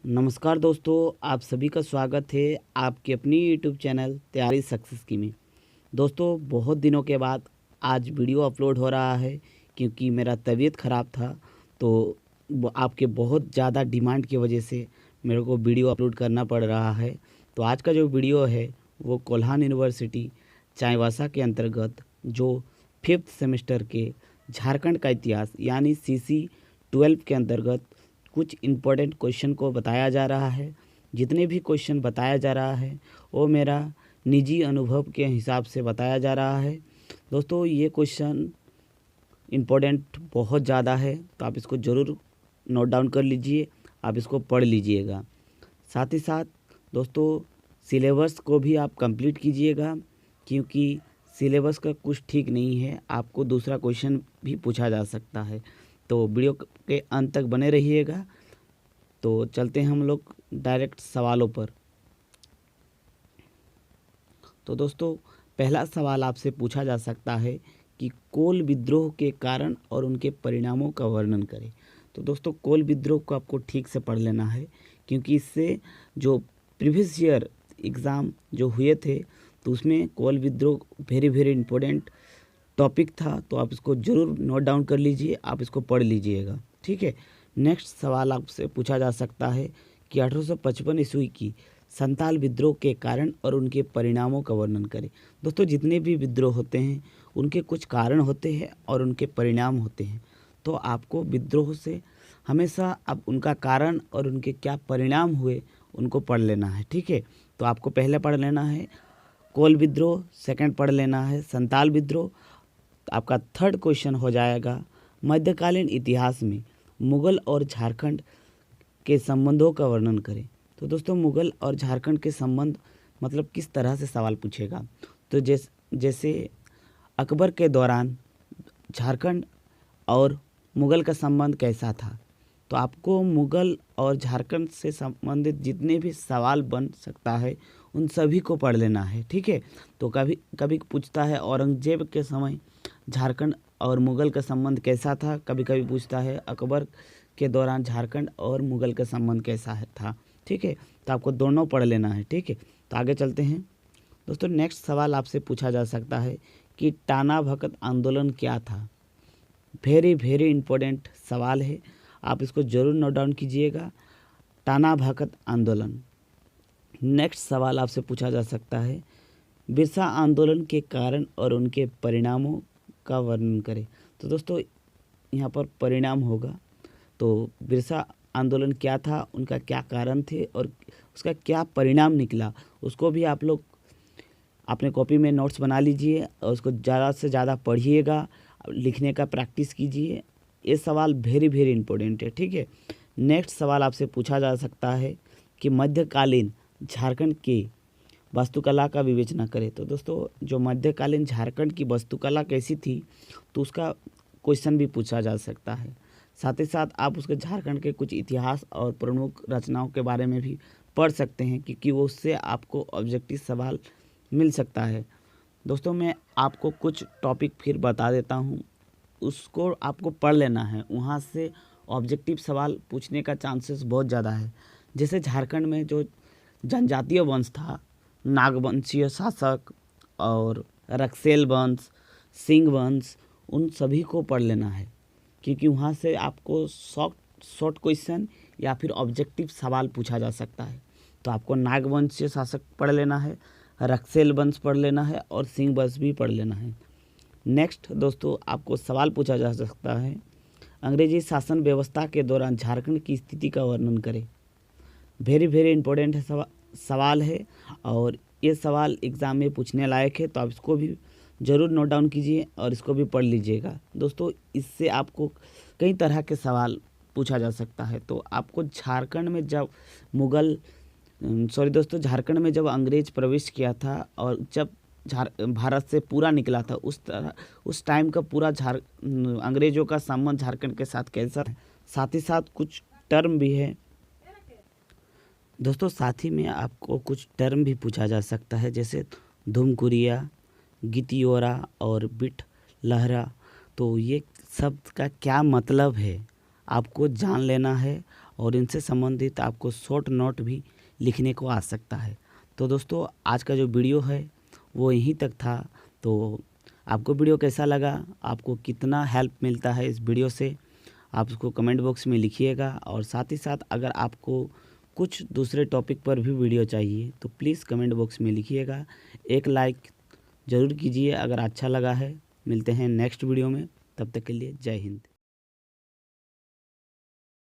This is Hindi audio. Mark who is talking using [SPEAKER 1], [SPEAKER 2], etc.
[SPEAKER 1] नमस्कार दोस्तों, आप सभी का स्वागत है आपके अपनी यूट्यूब चैनल तैयारी सक्सेस की में। दोस्तों, बहुत दिनों के बाद आज वीडियो अपलोड हो रहा है क्योंकि मेरा तबीयत ख़राब था। तो आपके बहुत ज़्यादा डिमांड की वजह से मेरे को वीडियो अपलोड करना पड़ रहा है। तो आज का जो वीडियो है वो कोल्हान यूनिवर्सिटी चाईबासा के अंतर्गत जो 5th सेमेस्टर के झारखंड का इतिहास यानी CC 12 के अंतर्गत कुछ इम्पोर्टेंट क्वेश्चन को बताया जा रहा है। जितने भी क्वेश्चन बताया जा रहा है वो मेरा निजी अनुभव के हिसाब से बताया जा रहा है। दोस्तों, ये क्वेश्चन इम्पोर्टेंट बहुत ज़्यादा है, तो आप इसको ज़रूर नोट डाउन कर लीजिए, आप इसको पढ़ लीजिएगा। साथ ही साथ दोस्तों, सिलेबस को भी आप कंप्लीट कीजिएगा क्योंकि सिलेबस का कुछ ठीक नहीं है, आपको दूसरा क्वेश्चन भी पूछा जा सकता है। तो वीडियो के अंत तक बने रहिएगा। तो चलते हैं हम लोग डायरेक्ट सवालों पर। तो दोस्तों, पहला सवाल आपसे पूछा जा सकता है कि कोल विद्रोह के कारण और उनके परिणामों का वर्णन करें। तो दोस्तों, कोल विद्रोह को आपको ठीक से पढ़ लेना है क्योंकि इससे जो प्रीवियस ईयर एग्ज़ाम जो हुए थे तो उसमें कोल विद्रोह वेरी इम्पोर्टेंट टॉपिक था। तो आप इसको ज़रूर नोट डाउन कर लीजिए, आप इसको पढ़ लीजिएगा, ठीक है। नेक्स्ट सवाल आपसे पूछा जा सकता है कि 1855 ईस्वी की संताल विद्रोह के कारण और उनके परिणामों का वर्णन करें। दोस्तों, जितने भी विद्रोह होते हैं उनके कुछ कारण होते हैं और उनके परिणाम होते हैं। तो आपको विद्रोह से हमेशा अब उनका कारण और उनके क्या परिणाम हुए उनको पढ़ लेना है, ठीक है। तो आपको पहले पढ़ लेना है कोल विद्रोह, सेकंड पढ़ लेना है संताल विद्रोह। आपका थर्ड क्वेश्चन हो जाएगा मध्यकालीन इतिहास में मुग़ल और झारखंड के संबंधों का वर्णन करें। तो दोस्तों, मुग़ल और झारखंड के संबंध मतलब किस तरह से सवाल पूछेगा। तो जैसे अकबर के दौरान झारखंड और मुग़ल का संबंध कैसा था। तो आपको मुग़ल और झारखंड से संबंधित जितने भी सवाल बन सकता है उन सभी को पढ़ लेना है, ठीक है। तो कभी कभी पूछता है औरंगजेब के समय झारखंड और मुग़ल का संबंध कैसा था, कभी कभी पूछता है अकबर के दौरान झारखंड और मुग़ल का संबंध कैसा था, ठीक है। तो आपको दोनों पढ़ लेना है, ठीक है। तो आगे चलते हैं दोस्तों। नेक्स्ट सवाल आपसे पूछा जा सकता है कि टाना भगत आंदोलन क्या था। वेरी इम्पोर्टेंट सवाल है, आप इसको ज़रूर नोट डाउन कीजिएगा, टाना भगत आंदोलन। नेक्स्ट सवाल आपसे पूछा जा सकता है बिरसा आंदोलन के कारण और उनके परिणामों का वर्णन करें। तो दोस्तों, यहाँ पर परिणाम होगा। तो बिरसा आंदोलन क्या था, उनका क्या कारण थे और उसका क्या परिणाम निकला, उसको भी आप लोग अपने कॉपी में नोट्स बना लीजिए और उसको ज़्यादा से ज़्यादा पढ़िएगा, लिखने का प्रैक्टिस कीजिए। ये सवाल वेरी इम्पोर्टेंट है, ठीक है। नेक्स्ट सवाल आपसे पूछा जा सकता है कि मध्यकालीन झारखंड के वास्तुकला का विवेचना करें। तो दोस्तों, जो मध्यकालीन झारखंड की वास्तुकला कैसी थी तो उसका क्वेश्चन भी पूछा जा सकता है। साथ ही साथ आप उसके झारखंड के कुछ इतिहास और प्रमुख रचनाओं के बारे में भी पढ़ सकते हैं क्योंकि वो उससे आपको ऑब्जेक्टिव सवाल मिल सकता है। दोस्तों, मैं आपको कुछ टॉपिक फिर बता देता हूँ, उसको आपको पढ़ लेना है, वहाँ से ऑब्जेक्टिव सवाल पूछने का चांसेस बहुत ज़्यादा है। जैसे झारखंड में जो जनजातीय वंश था, नागवंशीय शासक और रक्सेल वंश, सिंह वंश, उन सभी को पढ़ लेना है क्योंकि वहाँ से आपको शॉर्ट क्वेश्चन या फिर ऑब्जेक्टिव सवाल पूछा जा सकता है। तो आपको नागवंशीय शासक पढ़ लेना है, रक्सेल वंश पढ़ लेना है और सिंह वंश भी पढ़ लेना है। नेक्स्ट दोस्तों, आपको सवाल पूछा जा सकता है अंग्रेजी शासन व्यवस्था के दौरान झारखंड की स्थिति का वर्णन करें। वेरी इम्पोर्टेंट है सवाल है और ये सवाल एग्ज़ाम में पूछने लायक है, तो आप इसको भी ज़रूर नोट डाउन कीजिए और इसको भी पढ़ लीजिएगा। दोस्तों, इससे आपको कई तरह के सवाल पूछा जा सकता है। तो आपको झारखंड में जब झारखंड में जब अंग्रेज प्रवेश किया था और जब भारत से पूरा निकला था उस टाइम का पूरा अंग्रेज़ों का संबंध झारखंड के साथ कैसा है। साथ ही साथ कुछ टर्म भी है दोस्तों, साथ ही में आपको कुछ टर्म भी पूछा जा सकता है जैसे धुमकुरिया, गितियोरा और बिट लहरा। तो ये शब्द का क्या मतलब है आपको जान लेना है और इनसे संबंधित आपको शॉर्ट नोट भी लिखने को आ सकता है। तो दोस्तों आज का जो वीडियो है वो यहीं तक था। तो आपको वीडियो कैसा लगा, आपको कितना हेल्प मिलता है इस वीडियो से, आप उसको कमेंट बॉक्स में लिखिएगा। और साथ ही साथ अगर आपको कुछ दूसरे टॉपिक पर भी वीडियो चाहिए तो प्लीज़ कमेंट बॉक्स में लिखिएगा। एक लाइक ज़रूर कीजिए अगर अच्छा लगा है। मिलते हैं नेक्स्ट वीडियो में, तब तक के लिए जय हिंद।